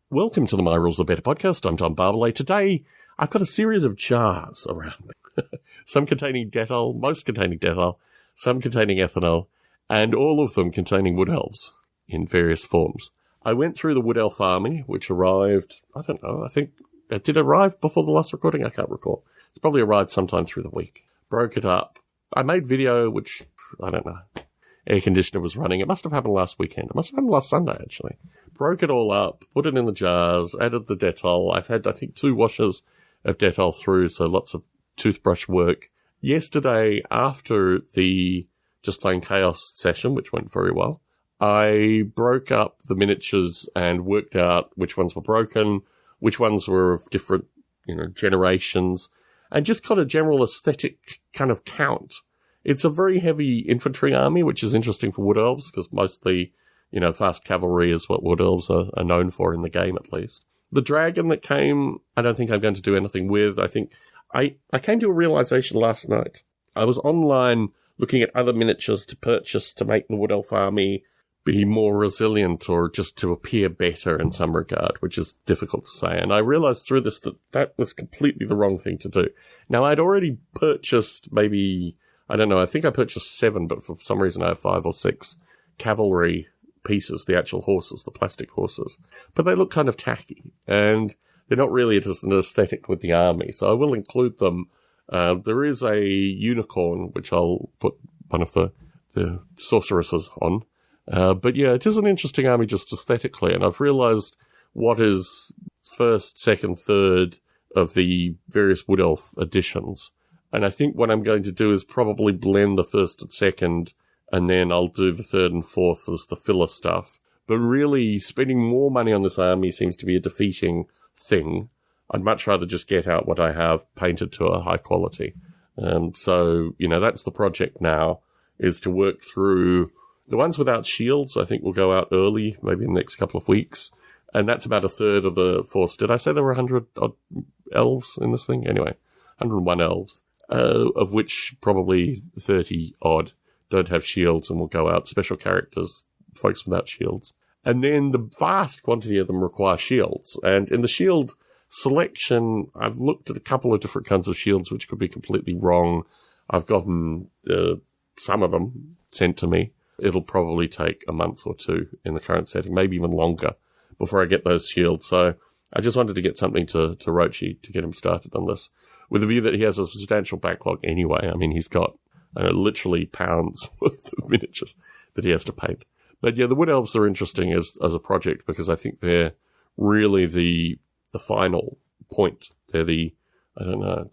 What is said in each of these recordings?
Welcome to the My Rules Are Better podcast. I'm Tom Barbalet. Today, I've got a series of jars around me. Some containing Dettol, most containing Dettol, some containing ethanol, and all of them containing wood elves in various forms. I went through the wood elf army, which arrived, I don't know, I think it did arrive before the last recording. I can't recall. It's probably arrived sometime through the week. Broke it up. I made video, which, I don't know. Air conditioner was running. It must have happened last weekend. It must have happened last Sunday, actually. Broke it all up, put it in the jars, added the Dettol. I've had, I think, 2 washes of Dettol through, so lots of toothbrush work. Yesterday, after the Just Plain Chaos session, which went very well, I broke up the miniatures and worked out which ones were broken, which ones were of different, generations, and just got a general aesthetic kind of count. It's a very heavy infantry army, which is interesting for wood elves, because mostly, fast cavalry is what wood elves are known for in the game, at least. The dragon that came, I don't think I'm going to do anything with. I think I came to a realization last night. I was online looking at other miniatures to purchase to make the wood elf army be more resilient or just to appear better in some regard, which is difficult to say. And I realized through this that was completely the wrong thing to do. Now, I'd already purchased maybe, I don't know, I think I purchased 7, but for some reason I have 5 or 6 cavalry pieces, the actual horses, the plastic horses. But they look kind of tacky, and they're not really just an aesthetic with the army, so I will include them. There is a unicorn, which I'll put one of the sorceresses on. But yeah, it is an interesting army just aesthetically, and I've realized what is first, second, third of the various wood elf editions. And I think what I'm going to do is probably blend the first and second, and then I'll do the third and fourth as the filler stuff. But really, spending more money on this army seems to be a defeating thing. I'd much rather just get out what I have painted to a high quality. So, that's the project now, is to work through the ones without shields. I think will go out early, maybe in the next couple of weeks. And that's about a third of the force. Did I say there were 100 odd elves in this thing? Anyway, 101 elves. Of which probably 30 odd don't have shields and will go out. Special characters, folks without shields. And then the vast quantity of them require shields. And in the shield selection, I've looked at a couple of different kinds of shields, which could be completely wrong. I've gotten some of them sent to me. It'll probably take a month or 2 in the current setting, maybe even longer, before I get those shields. So I just wanted to get something to Rochi to get him started on this, with the view that he has a substantial backlog anyway. I mean, he's got literally pounds worth of miniatures that he has to paint. But yeah, the wood elves are interesting as a project, because I think they're really the final point. They're the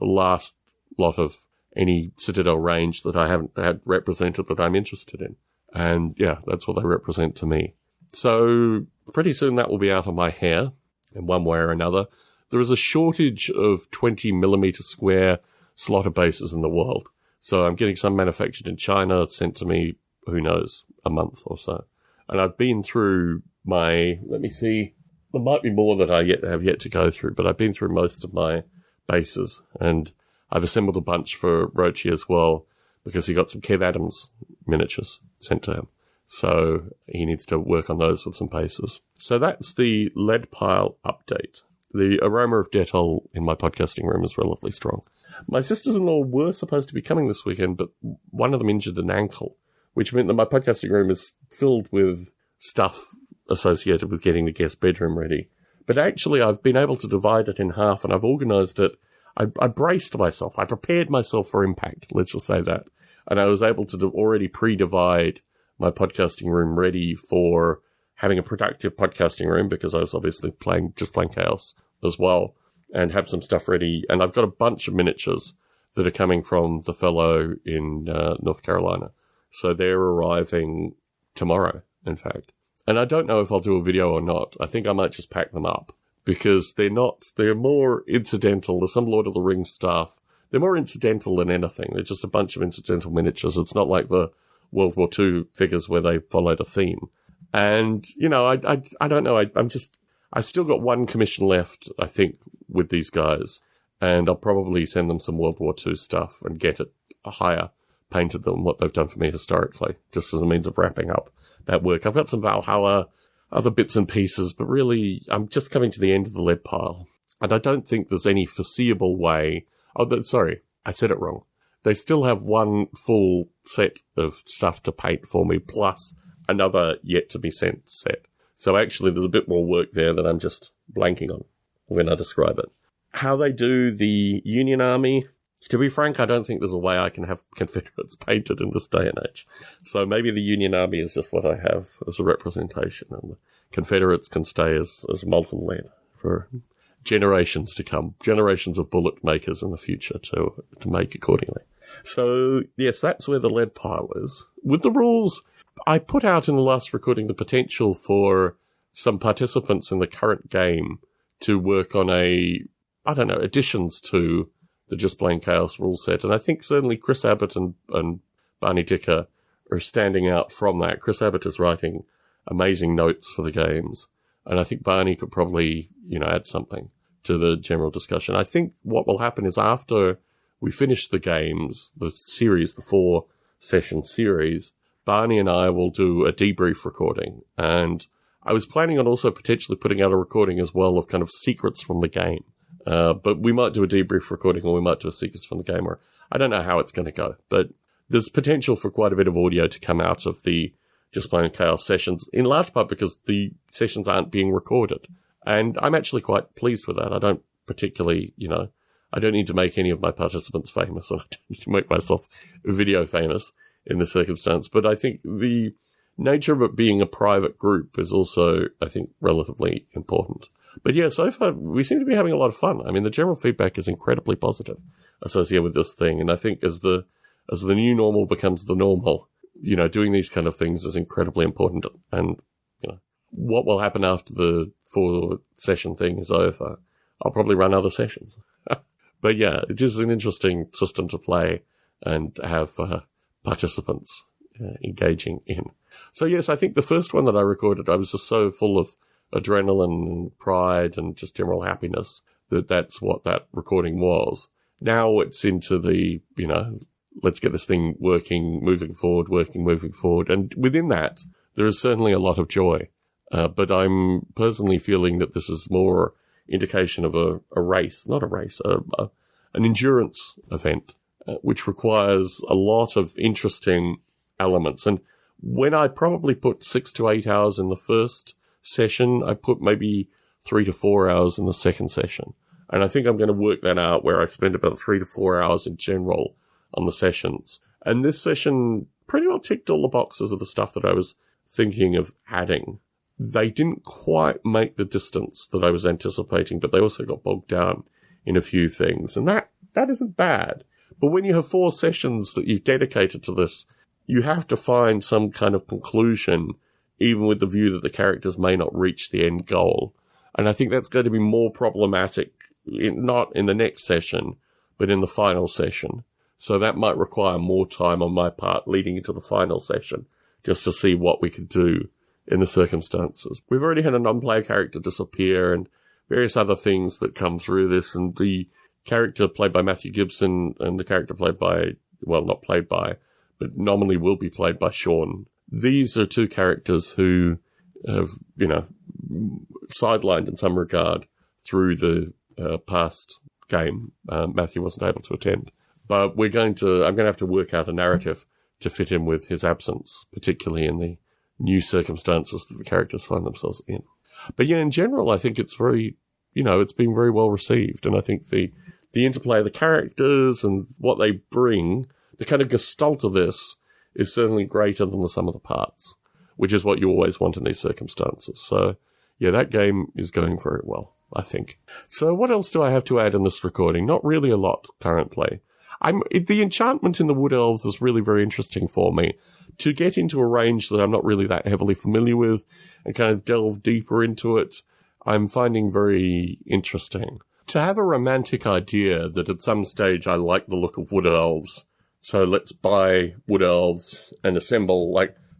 last lot of any Citadel range that I haven't had represented that I'm interested in. And yeah, that's what they represent to me. So pretty soon that will be out of my hair in one way or another. There is a shortage of 20mm square slaughter bases in the world. So I'm getting some manufactured in China, sent to me, who knows, a month or so. And I've been through my, let me see, there might be more that I have yet to go through, but I've been through most of my bases. And I've assembled a bunch for Rochi as well, because he got some Kev Adams miniatures sent to him. So he needs to work on those with some bases. So that's the lead pile update. The aroma of Dettol in my podcasting room is relatively strong. My sisters-in-law were supposed to be coming this weekend, but one of them injured an ankle, which meant that my podcasting room is filled with stuff associated with getting the guest bedroom ready. But actually, I've been able to divide it in half, and I've organised it. I braced myself. I prepared myself for impact, let's just say that. And I was able to already pre-divide my podcasting room ready for having a productive podcasting room, because I was obviously playing Chaos as well, and have some stuff ready. And I've got a bunch of miniatures that are coming from the fellow in North Carolina. So they're arriving tomorrow, in fact. And I don't know if I'll do a video or not. I think I might just pack them up, because they're more incidental. There's some Lord of the Rings stuff. They're more incidental than anything. They're just a bunch of incidental miniatures. It's not like the World War II figures where they followed a theme. And, I don't know. I've still got one commission left, I think, with these guys. And I'll probably send them some World War II stuff and get it higher painted than what they've done for me historically, just as a means of wrapping up that work. I've got some Valhalla. other bits and pieces, but really, I'm just coming to the end of the lead pile. And I don't think there's any foreseeable way... sorry, I said it wrong. They still have one full set of stuff to paint for me, plus another yet-to-be-sent set. So actually, there's a bit more work there that I'm just blanking on when I describe it. How they do the Union Army... To be frank, I don't think there's a way I can have Confederates painted in this day and age. So maybe the Union Army is just what I have as a representation, and the Confederates can stay as molten lead for generations to come, generations of bullet makers in the future to make accordingly. So, yes, that's where the lead pile is. With the rules, I put out in the last recording the potential for some participants in the current game to work on additions to the Just Plain Chaos rule set. And I think certainly Chris Abbott and Barney Dicker are standing out from that. Chris Abbott is writing amazing notes for the games. And I think Barney could probably, add something to the general discussion. I think what will happen is after we finish the games, the series, the 4-session series, Barney and I will do a debrief recording. And I was planning on also potentially putting out a recording as well of kind of secrets from the game. But we might do a debrief recording, or we might do a secrets from the game, or I don't know how it's going to go. But there's potential for quite a bit of audio to come out of the Just Plain Chaos sessions, in large part because the sessions aren't being recorded. And I'm actually quite pleased with that. I don't particularly, I don't need to make any of my participants famous, and I don't need to make myself video famous in this circumstance. But I think the nature of it being a private group is also, I think, relatively important. But yeah, so far, we seem to be having a lot of fun. I mean, the general feedback is incredibly positive associated with this thing. And I think as the new normal becomes the normal, doing these kind of things is incredibly important. And, what will happen after the 4-session thing is over, I'll probably run other sessions. But yeah, it is an interesting system to play and have participants engaging in. So yes, I think the first one that I recorded, I was just so full of adrenaline and pride and just general happiness that's what that recording was. Now it's into the, let's get this thing working, moving forward. And within that, there is certainly a lot of joy. But I'm personally feeling that this is more indication of a race, not a race, an endurance event, which requires a lot of interesting elements. And when I probably put 6 to 8 hours in the first session, I put maybe 3 to 4 hours in the second session. And I think I'm going to work that out where I spend about 3 to 4 hours in general on the sessions. And this session pretty well ticked all the boxes of the stuff that I was thinking of adding. They didn't quite make the distance that I was anticipating, but they also got bogged down in a few things. And that isn't bad. But when you have 4 sessions that you've dedicated to this, you have to find some kind of conclusion, even with the view that the characters may not reach the end goal. And I think that's going to be more problematic, not in the next session, but in the final session. So that might require more time on my part leading into the final session, just to see what we could do in the circumstances. We've already had a non-player character disappear and various other things that come through this, and the character played by Matthew Gibson and the character played by, well, not played by, but nominally will be played by Sean. These are 2 characters who have, sidelined in some regard through the past game. Matthew wasn't able to attend. But I'm going to have to work out a narrative to fit in with his absence, particularly in the new circumstances that the characters find themselves in. But yeah, in general, I think it's very, it's been very well received. And I think the interplay of the characters and what they bring, the kind of gestalt of this, is certainly greater than the sum of the parts, which is what you always want in these circumstances. So yeah, that game is going very well, I think. So what else do I have to add in this recording? Not really a lot currently. The enchantment in the Wood Elves is really very interesting for me. To get into a range that I'm not really that heavily familiar with and kind of delve deeper into it, I'm finding very interesting. To have a romantic idea that at some stage I like the look of Wood Elves, so let's buy Wood Elves and assemble,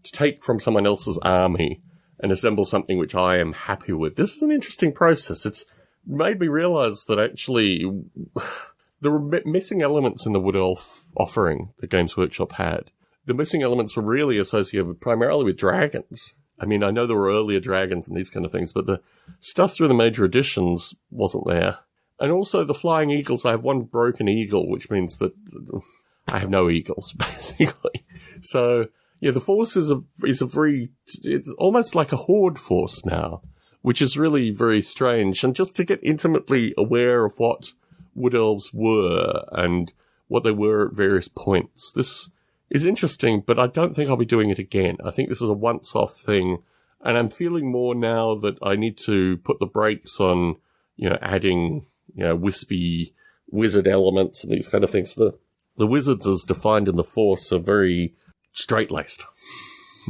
to take from someone else's army and assemble something which I am happy with. This is an interesting process. It's made me realize that actually there were missing elements in the Wood Elf offering that Games Workshop had. The missing elements were really associated primarily with dragons. I mean, I know there were earlier dragons and these kind of things, but the stuff through the major editions wasn't there. And also the flying eagles, I have one broken eagle, which means that I have no eagles, basically. So, yeah, the force is it's almost like a horde force now, which is really very strange. And just to get intimately aware of what Wood Elves were and what they were at various points, this is interesting, but I don't think I'll be doing it again. I think this is a once-off thing, and I'm feeling more now that I need to put the brakes on, adding, wispy wizard elements and these kind of things. The wizards as defined in the Force are very straight-laced.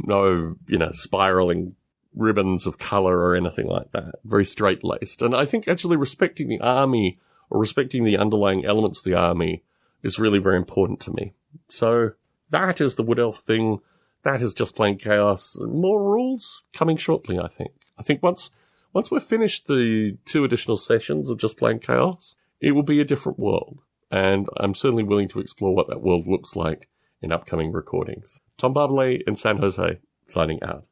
No, spiraling ribbons of colour or anything like that. Very straight-laced. And I think actually respecting the army or respecting the underlying elements of the army is really very important to me. So that is the Wood Elf thing. That is Just Plain Chaos. More rules coming shortly, I think. I think once we've finished the 2 additional sessions of Just Plain Chaos, it will be a different world. And I'm certainly willing to explore what that world looks like in upcoming recordings. Tom Barbalet in San Jose, signing out.